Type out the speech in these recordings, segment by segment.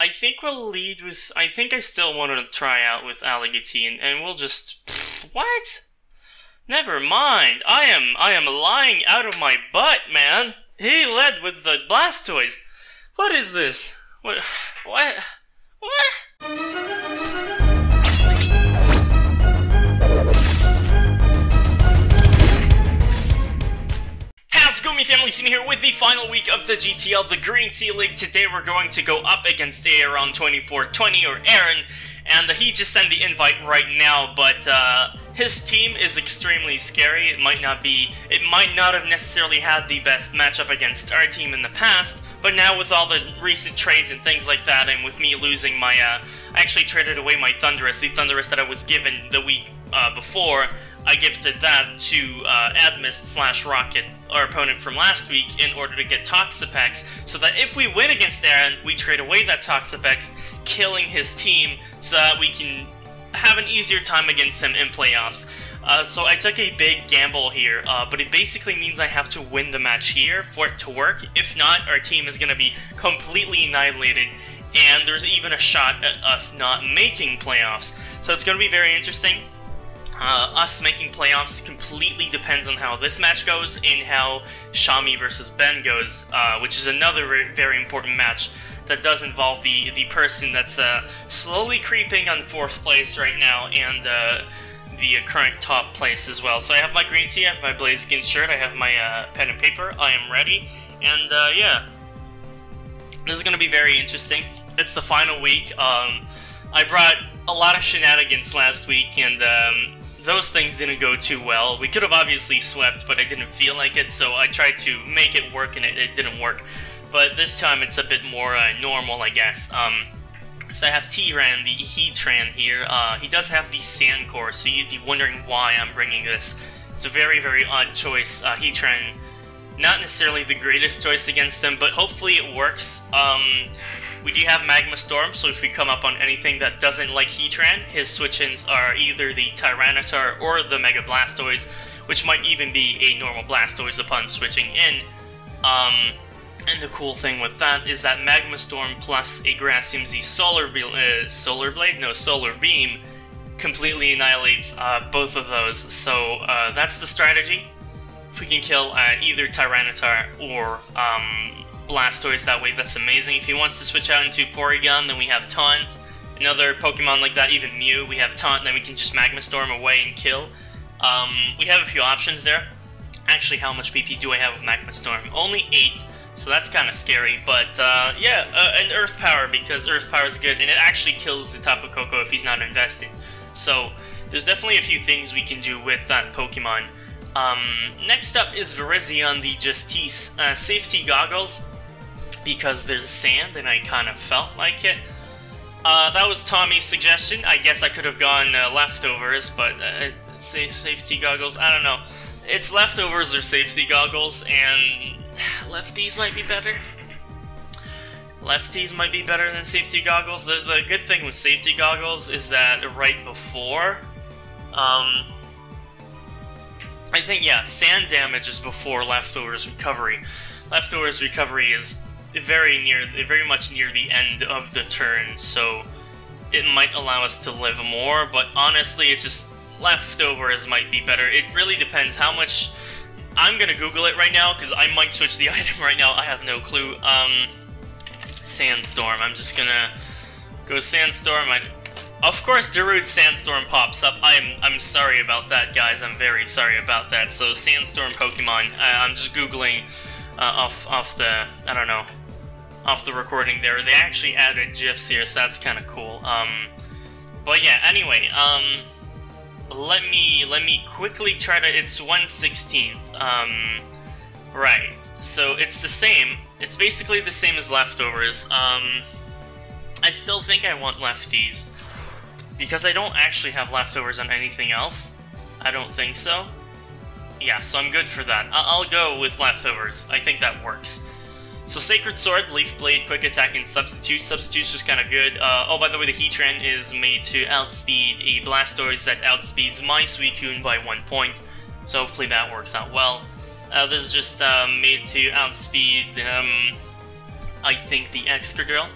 I think we'll lead with... I think I still want to try out with Aligatine, and we'll just... What? Never mind. I am lying out of my butt, man. He led with the Blastoise. What is this? What? How's it going, family? C.Mea here with the final week of the GTL, the Green Tea League. Today we're going to go up against Aaron 2420, or Aaron, and he just sent the invite right now, but his team is extremely scary. It might not have necessarily had the best matchup against our team in the past, but now with all the recent trades and things like that, and with me losing my, I actually traded away my Thundurus, the Thundurus that I was given the week before. I gifted that to Admist/Rocket, our opponent from last week, in order to get Toxapex, so that if we win against Aaron, we trade away that Toxapex, killing his team, so that we can have an easier time against him in playoffs. So I took a big gamble here, but it basically means I have to win the match here for it to work. If not, our team is going to be completely annihilated, and there's even a shot at us not making playoffs. So it's going to be very interesting. Us making playoffs completely depends on how this match goes and how Xiaomi versus Ben goes, which is another very important match that does involve the person that's slowly creeping on 4th place right now, and the current top place as well. So I have my green tea, I have my Blaziken shirt, I have my pen and paper, I am ready, and yeah, this is going to be very interesting. It's the final week. I brought a lot of shenanigans last week, and those things didn't go too well. We could have obviously swept, but I didn't feel like it, so I tried to make it work, and it didn't work. But this time it's a bit more normal, I guess. So I have T-Ran, the Heatran here. He does have the Sand Core, so you'd be wondering why I'm bringing this. It's a very, very odd choice. Heatran, not necessarily the greatest choice against him, but hopefully it works. We do have Magma Storm, so if we come up on anything that doesn't like Heatran, his switch-ins are either the Tyranitar or the Mega Blastoise, which might even be a normal Blastoise upon switching in. And the cool thing with that is that Magma Storm plus a Grassium Z Solar Beam completely annihilates both of those. So that's the strategy. If we can kill either Tyranitar or Blastoise that way, that's amazing. If he wants to switch out into Porygon, then we have Taunt. Another Pokemon like that, even Mew, we have Taunt, then we can just Magma Storm away and kill. We have a few options there. Actually, how much PP do I have with Magma Storm? Only 8. So that's kind of scary, but yeah, an Earth Power, because Earth Power is good, and it actually kills the Tapu Koko if he's not invested. So there's definitely a few things we can do with that Pokemon. Next up is Virizion, the Justice Safety Goggles, because there's sand, and I kind of felt like it. That was Tommy's suggestion. I guess I could have gone Leftovers, but Safety Goggles, I don't know. It's Leftovers or Safety Goggles, and lefties might be better. Lefties might be better than Safety Goggles. The good thing with Safety Goggles is that right before, I think, yeah, sand damage is before Leftovers Recovery. Leftovers Recovery is very much near the end of the turn, so it might allow us to live more, but honestly, it's just Leftovers might be better. It really depends how much. I'm gonna Google it right now, because I might switch the item right now, I have no clue. Sandstorm, I'm just gonna go Sandstorm. Of course, Darude Sandstorm pops up. I'm sorry about that, guys, I'm very sorry about that. So, Sandstorm Pokemon, I'm just Googling off the, I don't know, off the recording there. They actually added GIFs here, so that's kind of cool. But yeah, anyway, let me quickly try to, it's 1/16th, right, so it's the same, it's basically the same as Leftovers. I still think I want lefties, because I don't actually have Leftovers on anything else. I don't think so. Yeah, so I'm good for that. I'll go with Leftovers, I think that works. So Sacred Sword, Leaf Blade, Quick Attack, and Substitute. Substitute's just kind of good. Oh, by the way, the Heatran is made to outspeed a Blastoise that outspeeds my Suicune by 1 point. So hopefully that works out well. This is just made to outspeed, I think, the Excadrill.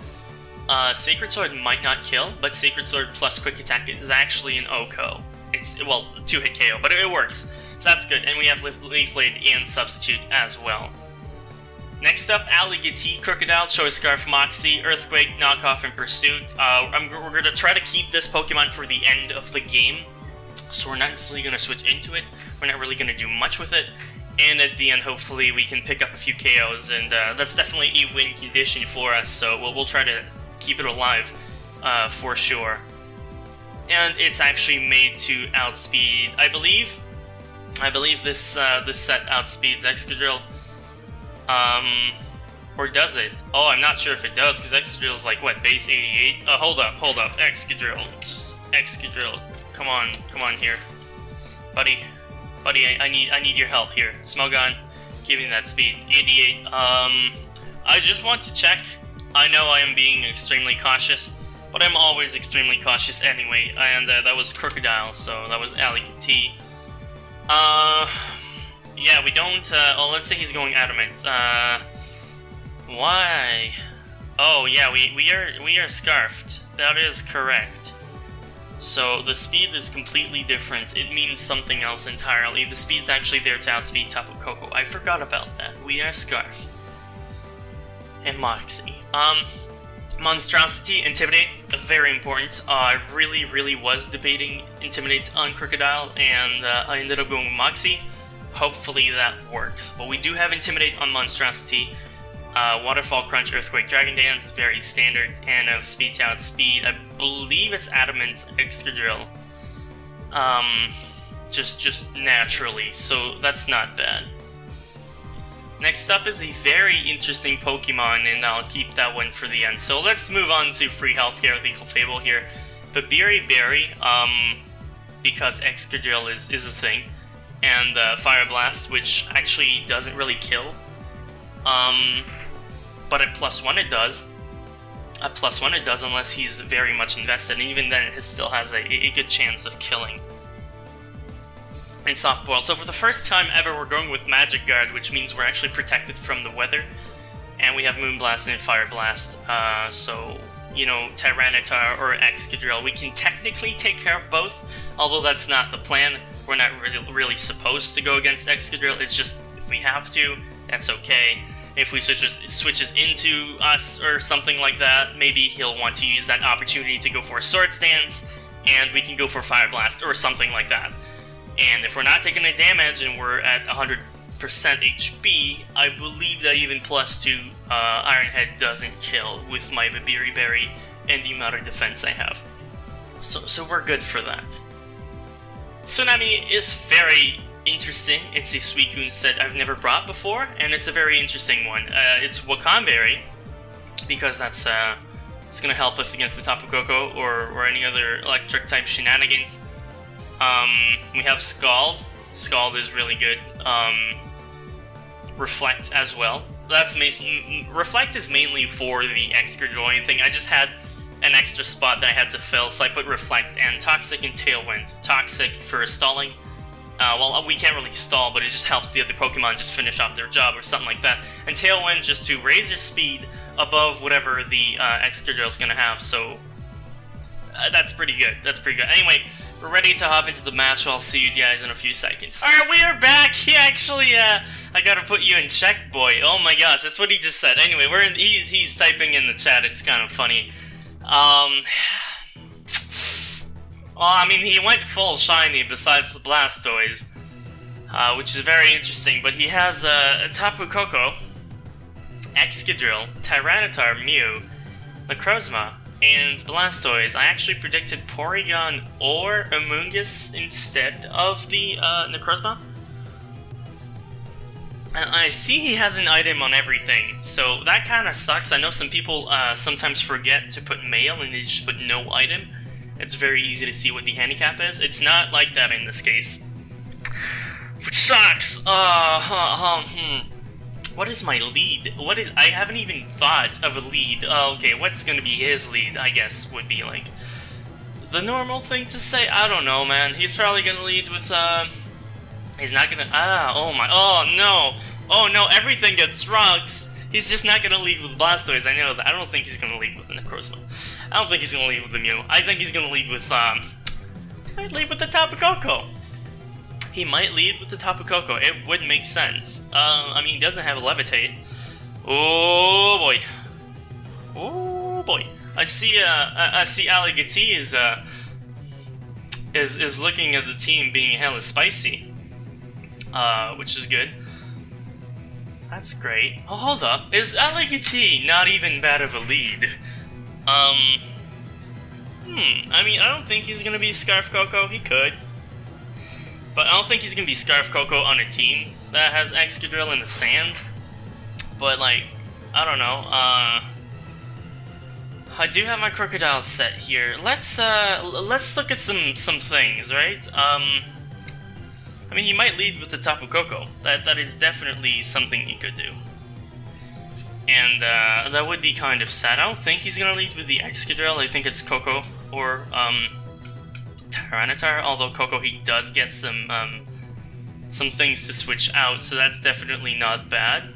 Sacred Sword might not kill, but Sacred Sword plus Quick Attack is actually an OHKO. It's, well, 2-hit KO, but it works. So that's good, and we have Leaf Blade and Substitute as well. Next up, Alligator, Crocodile, Choice Scarf, Moxie, Earthquake, Knockoff, and Pursuit. We're going to try to keep this Pokemon for the end of the game, so we're not necessarily going to switch into it. We're not really going to do much with it, and at the end, hopefully, we can pick up a few KOs, and that's definitely a win condition for us, so we'll try to keep it alive for sure. And it's actually made to outspeed, I believe this set outspeeds Excadrill. Or does it? Oh, I'm not sure if it does, because Excadrill's like, what, base 88? Hold up, Excadrill, just Excadrill, come on here. Buddy, I need your help here. Smogon, give me that speed. 88, I just want to check. I know I am being extremely cautious, but I'm always extremely cautious anyway, and that was Crocodile, so that was Alligator. Yeah, we don't, oh, let's say he's going Adamant. Why? Oh, yeah, we are Scarfed. That is correct. So, the speed is completely different. It means something else entirely. The speed's actually there to outspeed Tapu Koko. I forgot about that. We are Scarfed. And Moxie. Monstrosity, Intimidate, very important. I really was debating Intimidate on Crocodile, and I ended up going with Moxie. Hopefully that works. But we do have Intimidate on Monstrosity. Waterfall Crunch, Earthquake, Dragon Dance, very standard, and Speed to Outspeed. I believe it's Adamant Excadrill. Just naturally, so that's not bad. Next up is a very interesting Pokemon, and I'll keep that one for the end. So let's move on to Free Health here, Legal Fable here. But Berry, because Excadrill is a thing, and Fire Blast, which actually doesn't really kill. But at +1 it does. At +1 it does unless he's very much invested, and even then it still has a good chance of killing. And Soft Boiled. So for the first time ever, we're going with Magic Guard, which means we're actually protected from the weather. And we have Moonblast and Fire Blast. So, you know, Tyranitar or Excadrill, we can technically take care of both, although that's not the plan. We're not really supposed to go against Excadrill. It's just, if we have to, that's okay. If we switches into us or something like that, maybe he'll want to use that opportunity to go for a Swords Dance, and we can go for Fire Blast or something like that. And if we're not taking any damage and we're at 100% HP, I believe that even +2 Iron Head doesn't kill with my Berry and the amount of defense I have. So we're good for that. Tsunami is very interesting. It's a Suicune set I've never brought before, and it's a very interesting one. It's Wakamberry, because that's it's gonna help us against the Tapu Koko or any other electric type shenanigans. We have Scald. Scald is really good. Reflect as well. Reflect is mainly for the Excadrill thing. I just had an extra spot that I had to fill, so I put Reflect and Toxic and Tailwind. Toxic for stalling. Well, we can't really stall, but it just helps the other Pokemon just finish off their job or something like that. And Tailwind just to raise your speed above whatever the Excadrill's gonna have, so that's pretty good. That's pretty good. Anyway, we're ready to hop into the match, so I'll see you guys in a few seconds. Alright, we are back! He actually, I gotta put you in check, boy. Oh my gosh, that's what he just said. Anyway, he's typing in the chat, it's kind of funny. Well, I mean, he went full shiny besides the Blastoise, which is very interesting, but he has Tapu Koko, Excadrill, Tyranitar, Mew, Necrozma, and Blastoise. I actually predicted Porygon or Amoonguss instead of the Necrozma. And I see he has an item on everything, so that kind of sucks. I know some people sometimes forget to put male and they just put no item. It's very easy to see what the handicap is. It's not like that in this case, which sucks. What is my lead? I haven't even thought of a lead. Okay, what's gonna be his lead, I guess, would be like the normal thing to say. I don't know, man. He's probably gonna lead with, he's not gonna, oh no, everything gets rocks. He's just not gonna lead with Blastoise, I know that. I don't think he's gonna lead with the Necrozma. I don't think he's gonna lead with the Mew. I think he's gonna lead with, might lead with the Tapu Koko. He might lead with the Tapu Koko. It would make sense. I mean, he doesn't have Levitate. Oh boy. Oh boy. I see Alligaty is looking at the team being hella spicy. Which is good. That's great. Oh, hold up. Is Alligaty not even bad of a lead? I mean, I don't think he's gonna be Scarf Koko. He could. But I don't think he's gonna be Scarf Koko on a team that has Excadrill in the sand. But, like, I don't know. I do have my Crocodile set here. Let's look at some things, right? I mean, he might lead with the Tapu Koko. That is definitely something he could do. And that would be kind of sad. I don't think he's gonna lead with the Excadrill. I think it's Koko or Tyranitar. Although Koko, he does get some things to switch out, so that's definitely not bad.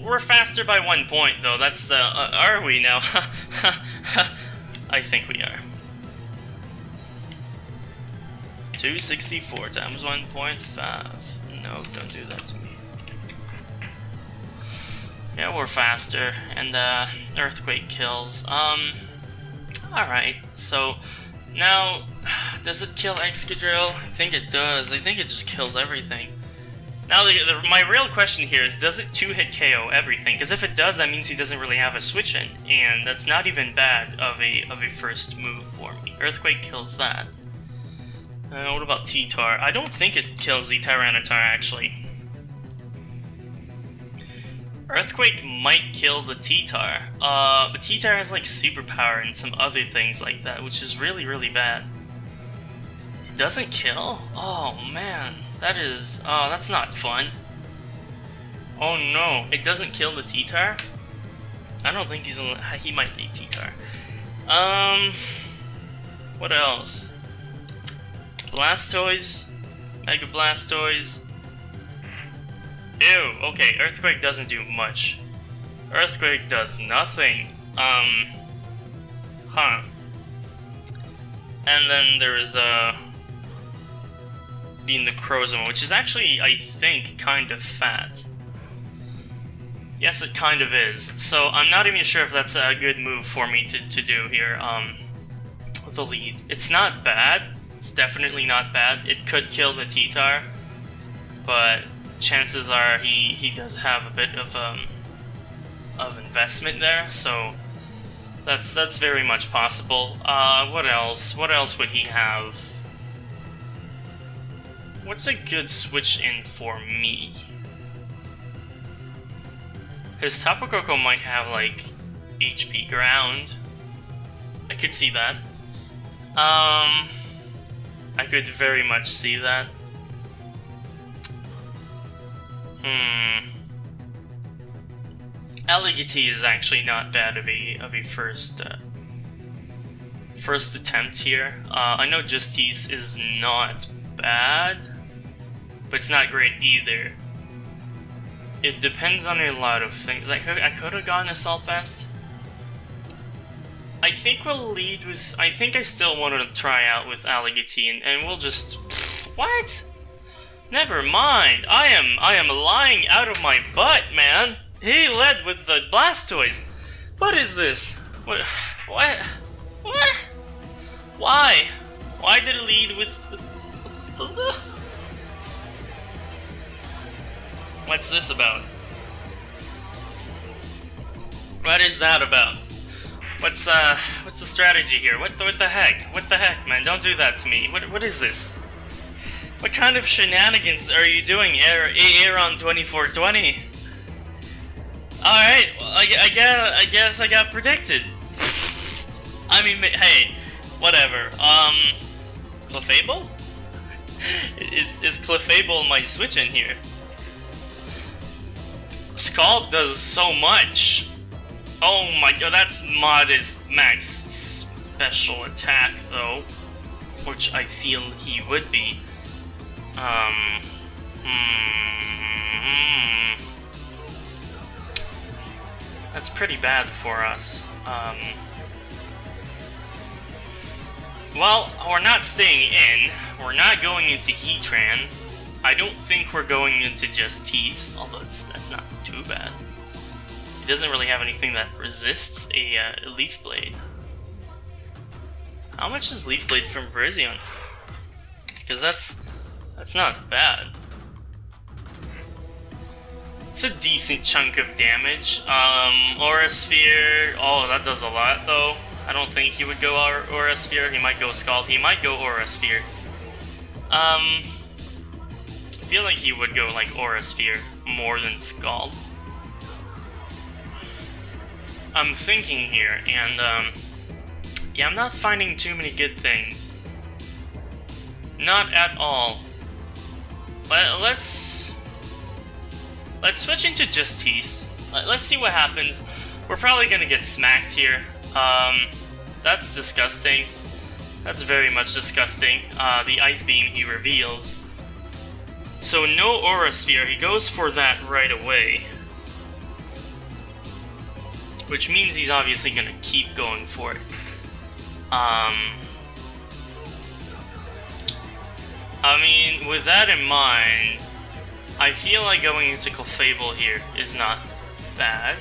We're faster by 1 point though. That's the. Are we now? I think we are. 264 times 1.5. No, don't do that to me. Yeah, we're faster, and Earthquake kills. Alright, so now, does it kill Excadrill? I think it does. I think it just kills everything. Now, my real question here is, does it 2-hit KO everything? Because if it does, that means he doesn't really have a switch in, and that's not even bad of a first move for me. Earthquake kills that. What about T-Tar? I don't think it kills the Tyranitar, actually. Earthquake might kill the T-Tar. But T-Tar has, like, superpower and some other things like that, which is really, really bad. It doesn't kill? Oh, man. That is... Oh, that's not fun. Oh, no. It doesn't kill the T-Tar? I don't think he's... He might lead T-Tar. What else? Blastoise, Mega Blastoise. Ew, okay, Earthquake doesn't do much. Earthquake does nothing. Huh. And then there is the Necrozma, which is actually, I think, kind of fat. Yes, it kind of is. So I'm not even sure if that's a good move for me to do here. With the lead. It's not bad. It's definitely not bad. It could kill the T-Tar, but chances are he does have a bit of investment there, so that's very much possible. What else? What else would he have? What's a good switch in for me? His Tapu Koko might have like HP ground. I could see that. I could very much see that. Alligaty is actually not bad of a first attempt here. I know Justice is not bad, but it's not great either. It depends on a lot of things. Like, I could have gone Assault Vest. I think we'll lead with... I think I still want to try out with Alligaty, and we'll just... What? Never mind. I am lying out of my butt, man. He led with the Blastoise. What is this? What? What? Why? Why did it lead with the... What's this about? What is that about? What's the strategy here? What the heck? What the heck, man? Don't do that to me. What is this? What kind of shenanigans are you doing, Aeron 2420? Alright, well, I guess I got predicted. I mean, hey, whatever. Clefable? Is Clefable my switch in here? Scald does so much. Oh my god, that's modest max special attack though, which I feel he would be. That's pretty bad for us. Well, we're not staying in. We're not going into Heatran. I don't think we're going into just Tease, although that's not too bad. He doesn't really have anything that resists a Leaf Blade. How much is Leaf Blade from Virizion? Because that's not bad. It's a decent chunk of damage. Aura Sphere, oh, that does a lot though. I don't think he would go Aura Sphere. He might go Scald. He might go Aura Sphere. I feel like he would go like Aura Sphere more than Scald. I'm thinking here, and yeah, I'm not finding too many good things. Not at all. Let's switch into just Tease. Let's see what happens. We're probably gonna get smacked here. That's disgusting. That's very much disgusting. The Ice Beam he reveals. So no Aura Sphere, he goes for that right away. Which means he's obviously gonna keep going for it. I mean, with that in mind, I feel like going into Clefable here is not bad.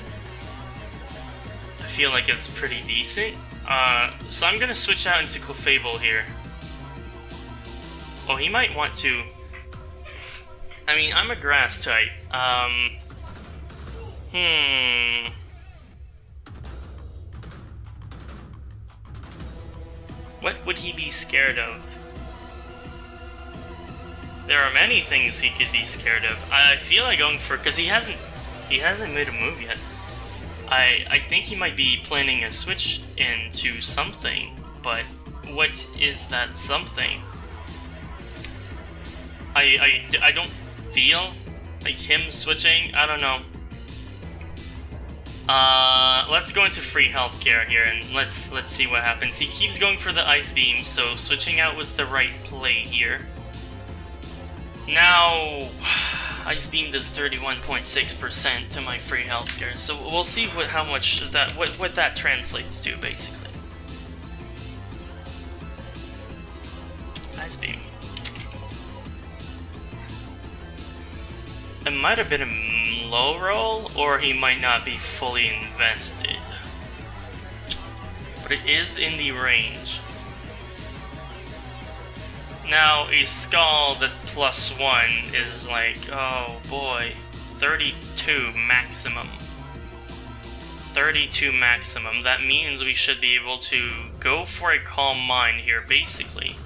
I feel like it's pretty decent. So I'm gonna switch out into Clefable here. Oh, he might want to... I mean, I'm a Grass type. What would he be scared of? There are many things he could be scared of. I feel like going for... because he hasn't made a move yet. I think he might be planning a switch into something, but what is that something? I don't feel like him switching. I don't know. Let's go into free healthcare here and let's see what happens. He keeps going for the Ice Beam, so switching out was the right play here. Now, Ice Beam does 31.6% to my free healthcare, so we'll see how much that what that translates to basically. Ice Beam. It might have been a low roll, or he might not be fully invested. But it is in the range. Now, a Scald at +1 is like, oh boy, 32 maximum. 32 maximum. That means we should be able to go for a Calm Mind here, basically.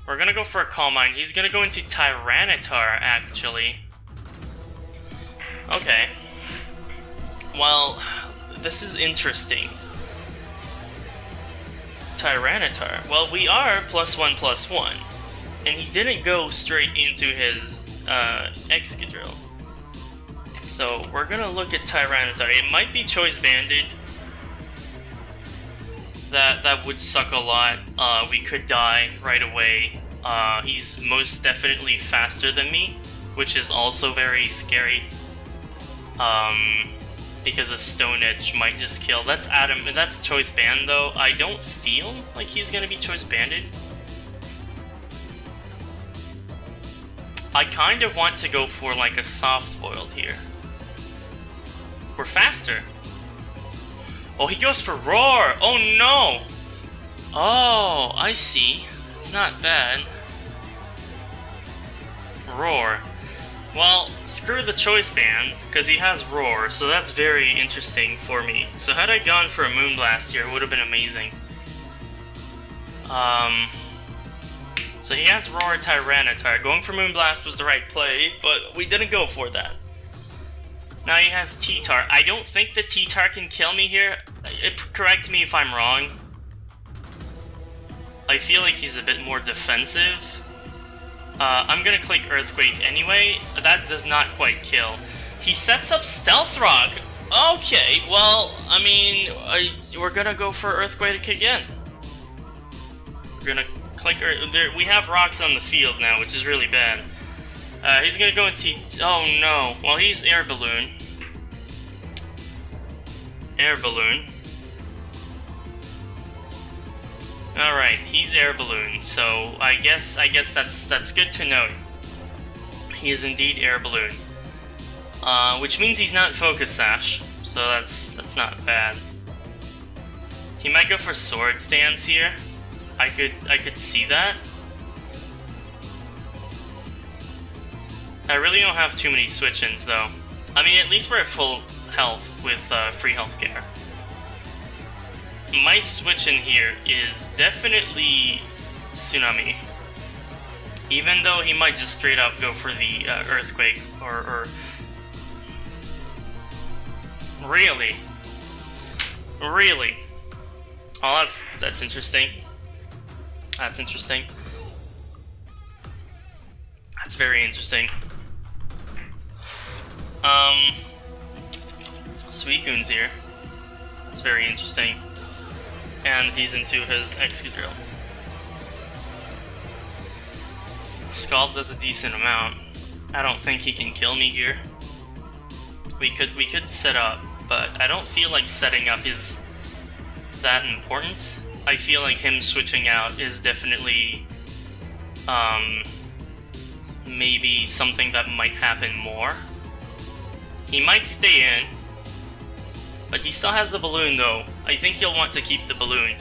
We're gonna go for a Calm Mind. He's gonna go into Tyranitar, actually. Okay. Well, this is interesting. Tyranitar. Well, we are +1/+1, and he didn't go straight into his Excadrill. So we're gonna look at Tyranitar. It might be Choice Banded. That would suck a lot. We could die right away. He's most definitely faster than me, which is also very scary. Because a Stone Edge might just kill. That's Adam. That's Choice Band though. I don't feel like he's gonna be Choice Banded. I kind of want to go for like a Soft Boiled here. We're faster. Oh, he goes for Roar. Oh no. Oh, I see. It's not bad. Roar. Well, screw the Choice Band, because he has Roar, so that's very interesting for me. So had I gone for a Moonblast here, it would have been amazing. So he has Roar Tyranitar. Going for Moonblast was the right play, but we didn't go for that. Now he has T-Tar. I don't think the T-Tar can kill me here. Correct me if I'm wrong. I feel like he's a bit more defensive. I'm gonna click Earthquake anyway. That does not quite kill. He sets up Stealth Rock. Okay, well, I mean, we're gonna go for Earthquake again. We're gonna click. We have rocks on the field now, which is really bad. He's gonna go into... Oh no. Well, he's Air Balloon. Air Balloon. Alright, he's Air Balloon, so I guess that's good to know. He is indeed Air Balloon. Which means he's not Focus Sash, so that's not bad. He might go for Sword Stance here. I could see that. I really don't have too many switch-ins though. I mean, at least we're at full health with free healthcare. My switch-in here is definitely Tsunami. Even though he might just straight up go for the Earthquake or... Really? Really? Oh, that's interesting. That's interesting. That's very interesting. Suicune's here. That's very interesting. And he's into his Excadrill. Scald does a decent amount. I don't think he can kill me here. We could set up, but I don't feel like setting up is that important. I feel like him switching out is definitely maybe something that might happen more. He might stay in, but he still has the balloon though. I think he'll want to keep the balloon.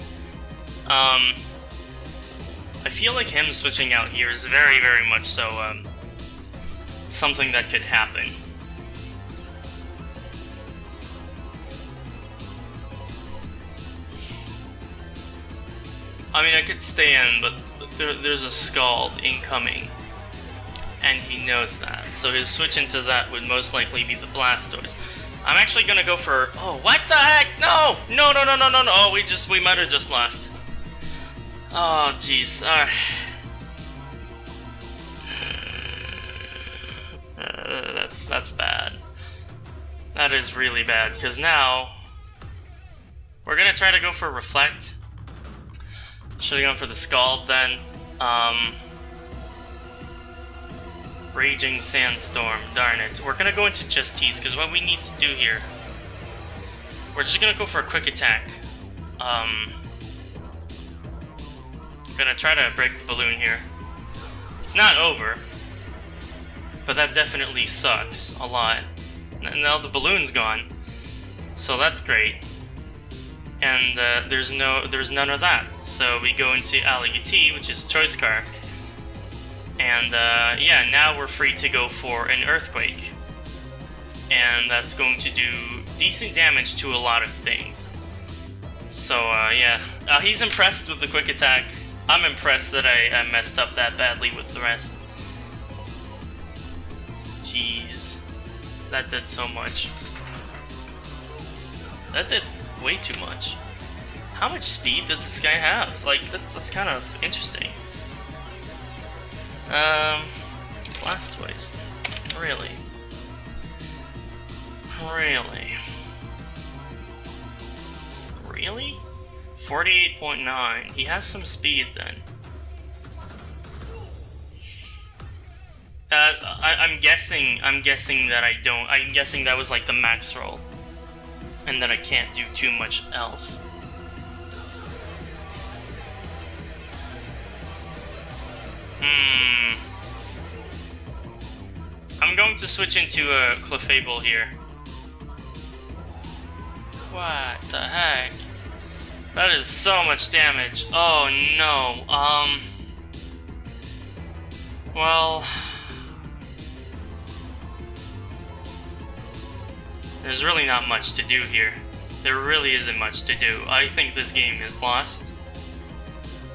I feel like him switching out here is very, very much so something that could happen. I mean, I could stay in, but there's a Scald incoming, and he knows that. So his switch into that would most likely be the Blastoise. I'm actually gonna go for... Oh, what the heck? No! No, no, no, no, no, no! Oh, we might have just lost. Oh, jeez. That's bad. That is really bad, because now... We're gonna try to go for Reflect. Should've gone for the Scald then. Raging Sandstorm, darn it. We're gonna go into just Tease, because what we need to do here... We're just gonna go for a quick attack. Gonna try to break the balloon here. It's not over, but that definitely sucks a lot. And now the balloon's gone, so that's great. And there's none of that. So we go into Alligator, which is Choice Scarfed. And yeah, now we're free to go for an Earthquake. And that's going to do decent damage to a lot of things. So yeah, he's impressed with the quick attack. I'm impressed that I messed up that badly with the rest. Jeez. That did so much. That did way too much. How much speed does this guy have? Like, that's kind of interesting. Blastoise. Really? Really? Really? 48.9. He has some speed then. I'm guessing that I don't. I'm guessing that was like the max roll, and that I can't do too much else. I'm going to switch into a Clefable here. What the heck? That is so much damage. Oh no. Well, there's really not much to do here. There really isn't much to do. I think this game is lost.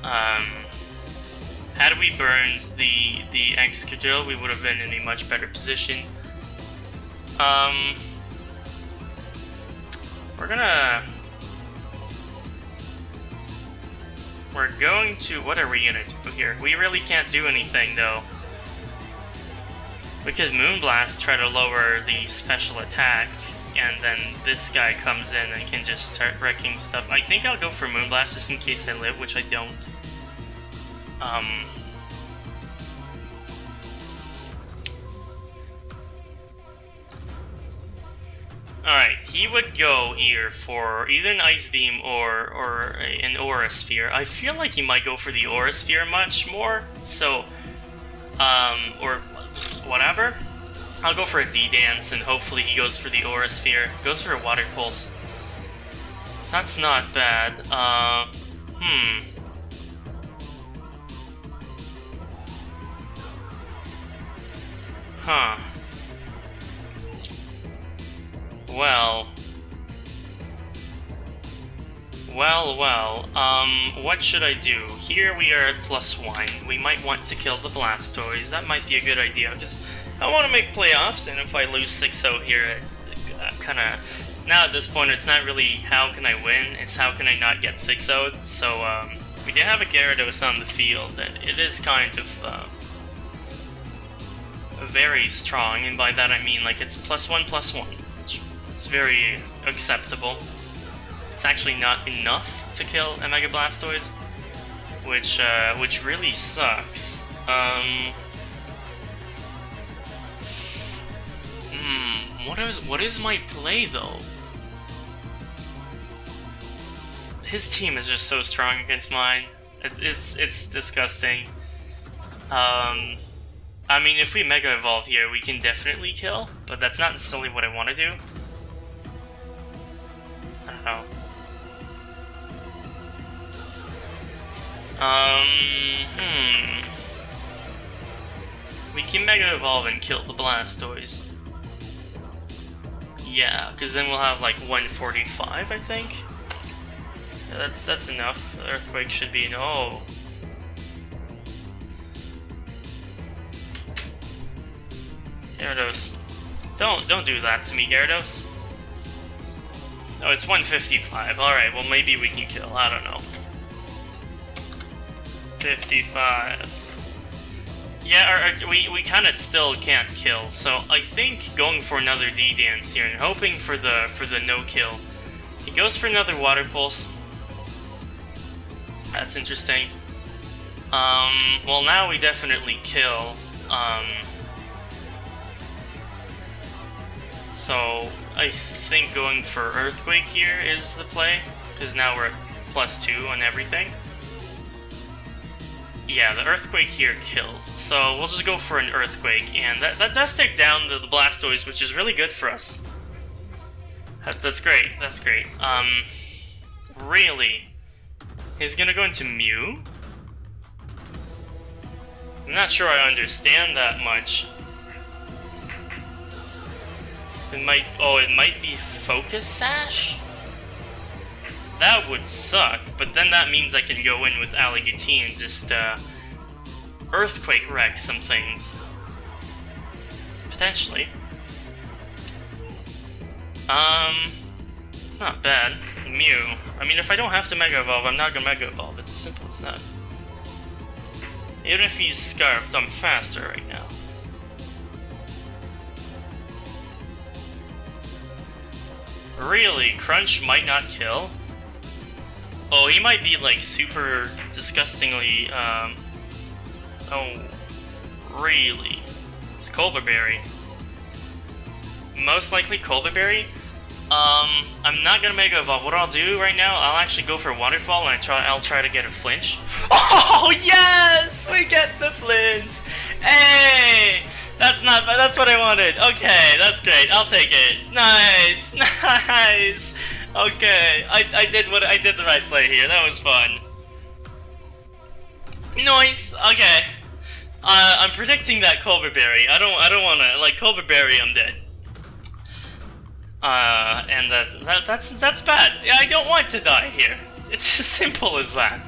Had we burned the Excadrill, we would have been in a much better position. We're going to... What are we gonna do here? We really can't do anything, though. We could Moonblast, try to lower the special attack, and then this guy comes in and can just start wrecking stuff. I think I'll go for Moonblast just in case I live, which I don't. Alright, he would go here for either an Ice Beam or an Aura Sphere. I feel like he might go for the Aura Sphere much more, so, or whatever. I'll go for a D-Dance, and hopefully he goes for the Aura Sphere. Goes for a Water Pulse. That's not bad. Huh. Well, what should I do? Here we are at +1. We might want to kill the Blastoise. That might be a good idea, because I want to make playoffs, and if I lose 6-0 here, kinda... Now at this point, it's not really how can I win, it's how can I not get 6-0'd. So, we do have a Gyarados on the field, and it is kind of, very strong, and by that I mean, like, it's +1/+1. It's very acceptable. It's actually not enough to kill a Mega Blastoise, which really sucks. What is my play though? His team is just so strong against mine. It's disgusting. I mean, if we Mega Evolve here, we can definitely kill, but that's not necessarily what I want to do. I don't know. We can Mega Evolve and kill the Blastoise. Yeah, because then we'll have like 145, I think. Yeah, that's enough. The Earthquake should be no. Gyarados, don't do that to me, Gyarados. Oh, it's 155. All right, well maybe we can kill. I don't know. 55. Yeah, we kind of still can't kill, so I think going for another D-Dance here and hoping for the no-kill. He goes for another Water Pulse. That's interesting. Well now we definitely kill. So I think going for Earthquake here is the play, because now we're at +2 on everything. Yeah, the Earthquake here kills, so we'll just go for an Earthquake, and that does take down the Blastoise, which is really good for us. That's great, that's great. Really? He's gonna go into Mew? I'm not sure I understand that much. It might be Focus Sash? That would suck, but then that means I can go in with Alligator and just, Earthquake wreck some things. Potentially. It's not bad. Mew. I mean, if I don't have to Mega Evolve, I'm not gonna Mega Evolve. It's as simple as that. Even if he's Scarfed, I'm faster right now. Really? Crunch might not kill? Oh, he might be like super disgustingly, oh, really? It's Colberberry. Most likely Colberberry. I'm not gonna Mega Evolve. What I'll do right now, I'll actually go for Waterfall and I'll try to get a flinch. Oh yes! We get the flinch! Hey! That's what I wanted. Okay, that's great. I'll take it. Nice! Nice! Okay, I did the right play here. That was fun. Nice. Okay. I'm predicting that Colberberry. I don't wanna like Colberberry. I'm dead. And that's bad. Yeah, I don't want to die here. It's as simple as that.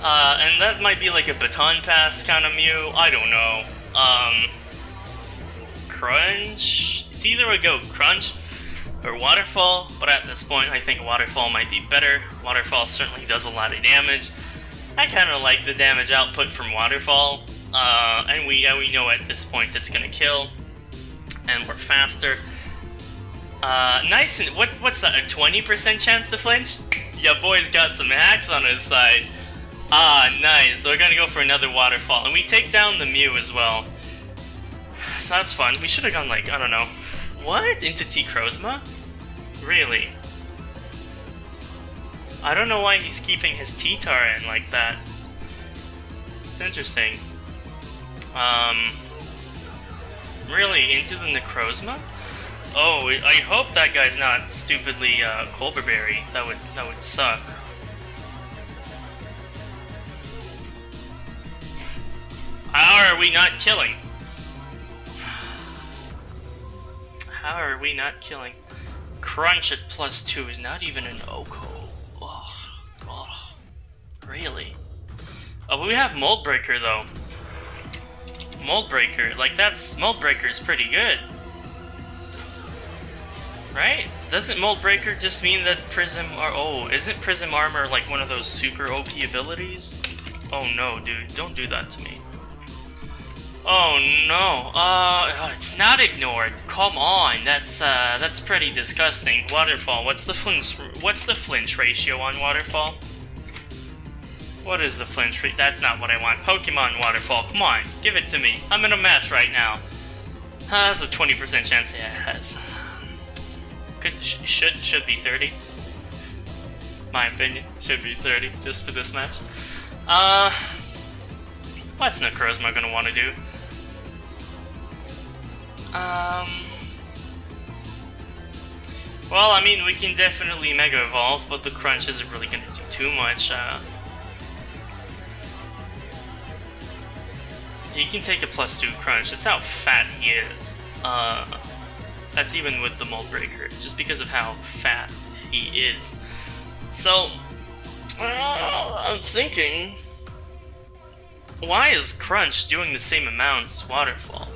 And that might be like a Baton Pass kind of Mew. I don't know. Crunch. It's either a go Crunch or Waterfall, but at this point I think Waterfall might be better. Waterfall certainly does a lot of damage. I kind of like the damage output from Waterfall, and we know at this point it's gonna kill, and we're faster. Nice, and what's that, a 20% chance to flinch? Yeah, boy's got some hacks on his side. Ah, nice, so we're gonna go for another Waterfall, and we take down the Mew as well. So that's fun. We should have gone like, I don't know, what? Into T-Crozma? Really? I don't know why he's keeping his T-Tar in like that. It's interesting. Really into the Necrozma? Oh, I hope that guy's not stupidly Colberberry. That would suck. How are we not killing? How are we not killing? Crunch at +2 is not even an Oko. Oh, really? Oh, but we have Mold Breaker though. Mold Breaker, like Mold Breaker is pretty good. Right? Doesn't Mold Breaker just mean that Prism isn't Prism Armor like one of those super OP abilities? Oh no, dude, don't do that to me. Oh no, it's not ignored. Come on, that's pretty disgusting. Waterfall, what's the flinch ratio on Waterfall? What is the flinch rate? That's not what I want. Pokemon Waterfall, come on, give it to me. I'm in a match right now. That's a 20% chance it has. Should be 30. My opinion, should be 30 just for this match. What's Necrozma gonna want to do? Well, I mean, we can definitely Mega Evolve, but the Crunch isn't really gonna do too much. He can take a +2 Crunch. That's how fat he is. That's even with the Mold Breaker, just because of how fat he is. So, I'm thinking, why is Crunch doing the same amount as Waterfall?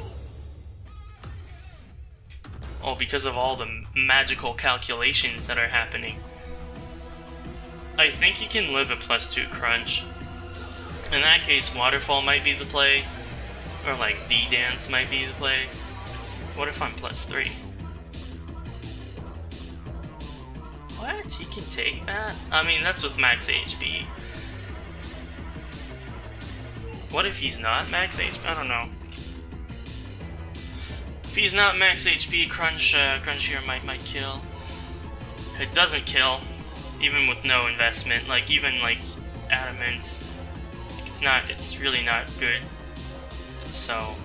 Oh, because of all the magical calculations that are happening. I think he can live a +2 Crunch. In that case, Waterfall might be the play, or like D-Dance might be the play. What if I'm +3? What? He can take that? I mean, that's with max HP. What if he's not max HP? I don't know. If he's not max HP, Crunch here might kill. It doesn't kill, even with no investment. Like even like Adamant, it's really not good. So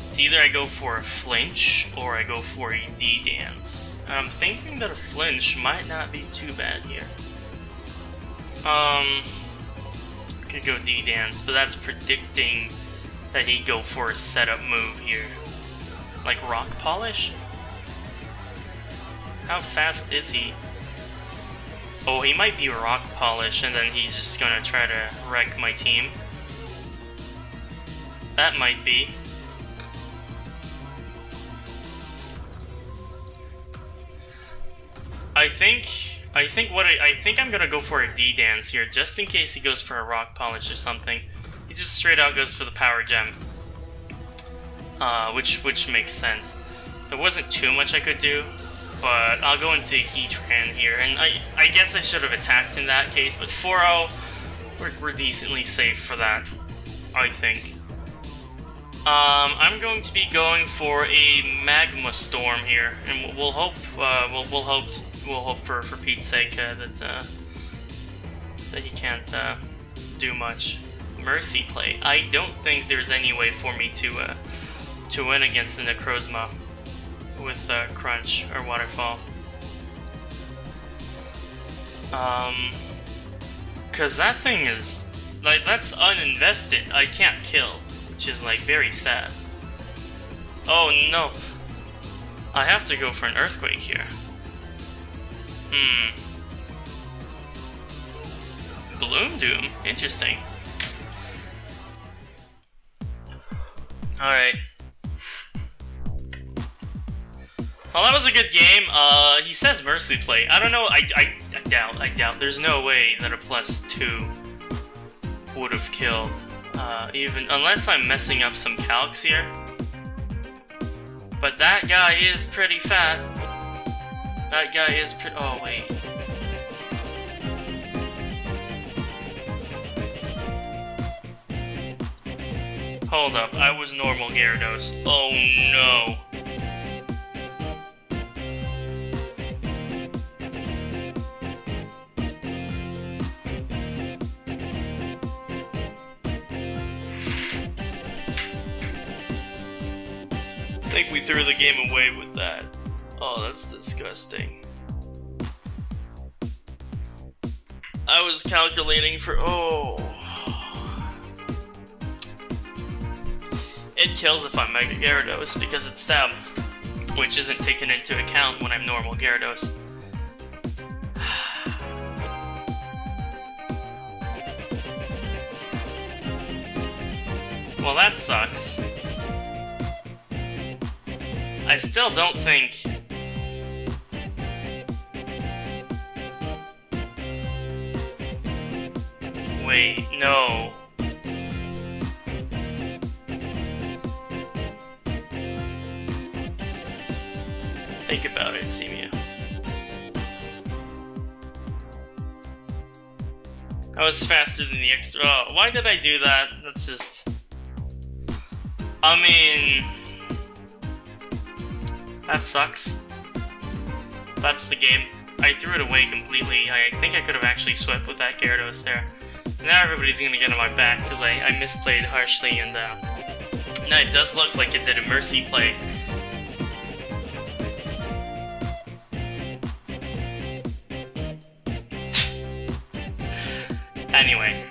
it's either I go for a flinch or I go for a D-Dance. I'm thinking that a flinch might not be too bad here. Could go D-Dance, but that's predicting that he'd go for a setup move here. Like Rock Polish? How fast is he? Oh, he might be Rock Polish and then he's just gonna try to wreck my team. That might be. I think I'm gonna go for a D-Dance here, just in case he goes for a Rock Polish or something. He just straight out goes for the Power Gem. Which makes sense. There wasn't too much I could do, but I'll go into Heatran here, and I guess I should have attacked in that case, but 4-0, we're decently safe for that, I think. I'm going to be going for a Magma Storm here, and we'll hope for Pete's sake that he can't do much. Mercy play. I don't think there's any way for me to win against the Necrozma with Crunch or Waterfall. Cause that thing is like, that's uninvested. I can't kill, which is like very sad. Oh no, I have to go for an Earthquake here. Gloom Doom, interesting. Alright. Well, that was a good game. He says Mercy Play. I don't know, I doubt. There's no way that a +2 would have killed. Even, unless I'm messing up some calcs here. But that guy is pretty fat. That guy is pretty, oh wait. Hold up, I was normal Gyarados. Oh no. think we threw the game away with that. Oh, that's disgusting. I was calculating for... Oh. It kills if I'm Mega Gyarados because it's stab, which isn't taken into account when I'm normal Gyarados. Well, that sucks. I still don't think... Wait, no. Think about it, C.Mea. I was faster than the extra. Oh, why did I do that? That's just... I mean... That sucks. That's the game. I threw it away completely. I think I could have actually swept with that Gyarados there. Now everybody's gonna get on my back because I misplayed harshly, and now it does look like it did a mercy play. Anyway,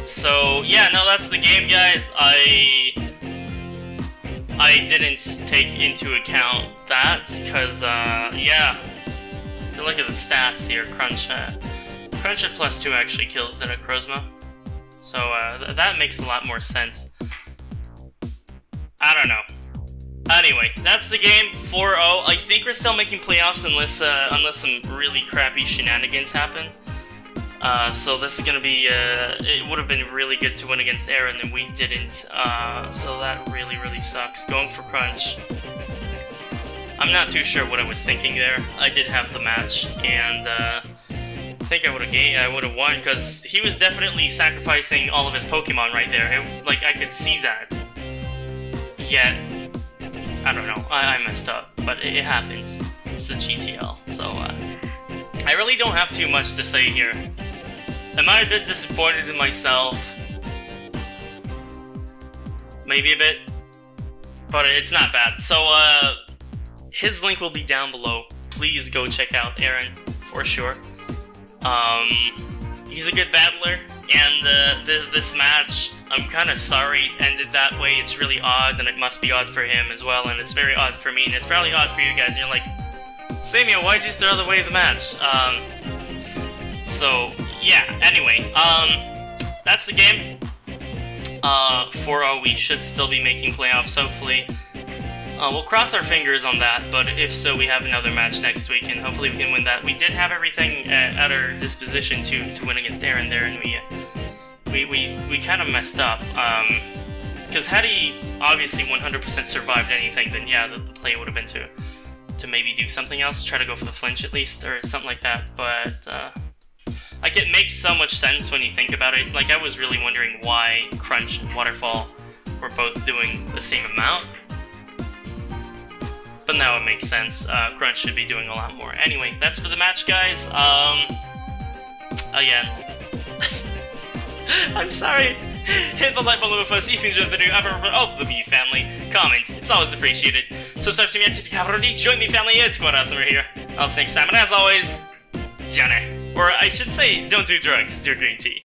so yeah, no, that's the game, guys. I didn't take into account that because yeah, if you look at the stats here, Crunch at +2 actually kills the Necrozma, so that makes a lot more sense. I don't know. Anyway, that's the game. 4-0. I think we're still making playoffs unless some really crappy shenanigans happen. So this is gonna be, it would have been really good to win against Aaron, and we didn't, so that really sucks. Going for Crunch. I'm not too sure what I was thinking there. I did have the match, and, I think I would have won, because he was definitely sacrificing all of his Pokemon right there. Like, I could see that. Yet, I don't know, I messed up, but it happens. It's the GTL, so, I really don't have too much to say here. Am I a bit disappointed in myself? Maybe a bit, but it's not bad. So, his link will be down below. Please go check out Aaron, for sure. He's a good battler, and this match, I'm kind of sorry it ended that way. It's really odd, and it must be odd for him as well, and it's very odd for me, and it's probably odd for you guys. You're like, C.Mea, why'd you throw away the match? So, yeah, anyway, that's the game. 4-0, we should still be making playoffs, hopefully. We'll cross our fingers on that, but if so, we have another match next week, and hopefully we can win that. We did have everything at our disposition to win against Aaron there, and we kind of messed up. Because had he obviously 100% survived anything, then yeah, the play would have been to maybe do something else, try to go for the flinch at least, or something like that, but, like, it makes so much sense when you think about it. Like, I was really wondering why Crunch and Waterfall were both doing the same amount, but now it makes sense. Crunch should be doing a lot more. Anyway, that's for the match, guys. Again, I'm sorry. Hit the like button if you enjoyed the video. I'm a member of the BlasTea family. Comment, it's always appreciated. Subscribe to me if you haven't already. Join the family, it's quite awesome right here. I'll see you next time, and as always, Jane. Or I should say, don't do drugs, do green tea.